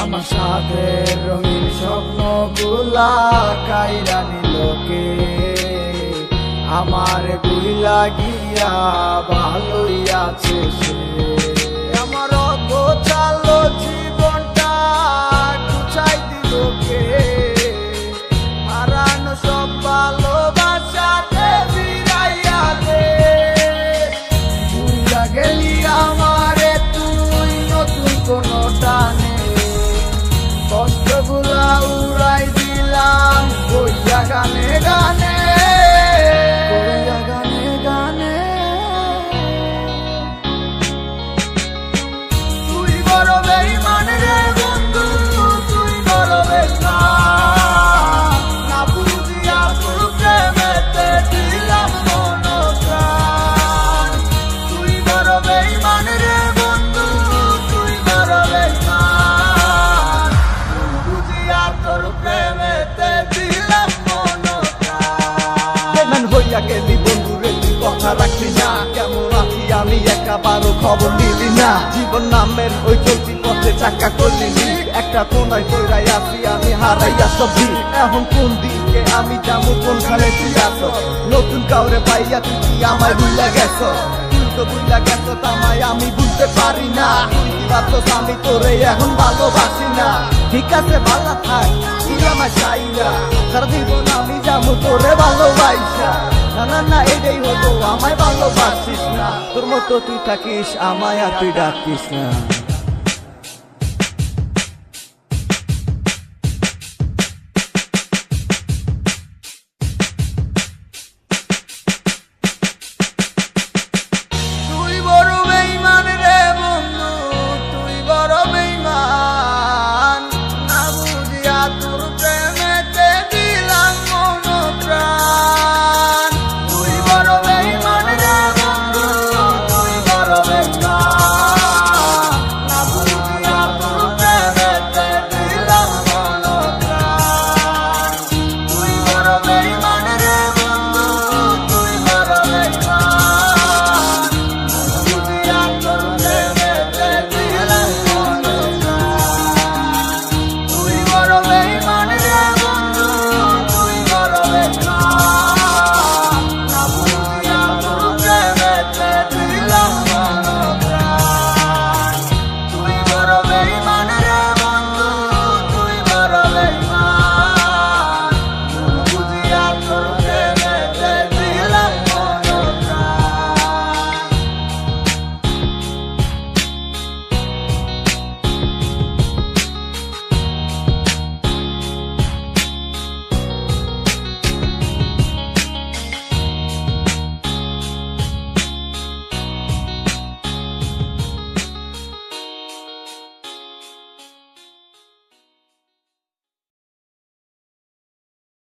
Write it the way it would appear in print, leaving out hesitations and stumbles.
আমার সাথের রঙিন স্বপ্নগুলা কাইরা নিলোকে আমার বুইলা গিয়া ভালোই আছে সে। আমার অগোছালো জীবনটা গুছাই দিলোকে হারানো সব ভালোবাসাতে ফিরাইয়া দে। বুইলা গেলি আমারে তুই নতুন কোনো টানে কষ্টগুলা উড়াই দিলাম কইয়া গানে গানে কইয়া গানে গানে। তুই বড় বেঈমান রে বন্ধু, তুই বড় বেঈমান, না বুঝিয়া তোর প্রেমেতে দিলাম মন প্রাণ। তুই বড় বেঈমান রে বন্ধু, তুই বড় বেঈমান, বুঝিয়া তোর প্রেমেতে দিলাম মন প্রাণ। বেঈমান হইয়া গেলি বন্ধু রে, তুই কথা রাখলি না, কেমন আছি আমি একাবারও খবর নিলি না। জীবন নামের ওই চলতি পথে চাকা করলি একটা কোনায় কইরাই আছি আমি হারাইয়া সবই। এখন কোন দিকে আমি যাবো, কোনখানে তুই আছো? নতুন কাউরে পাইয়া তুই কি আমায় ভুইলা গেছ? তুই তো ভুইলা গেছ তামায় আমি বুঝতে পারি না। তুই কি ভাবছস আমি তোরে এখন ভালোবাসি না? ঠিক আছে ভালো থাক, তুই আমায় চাই না, সারা জীবন আমি যাবো তোরে ভালোবাসা। না না না এটাই হতো, আমায় ভালোবাসিস না, তোর মতো তুই থাকিস আমায় আর তুই ডাকিস না।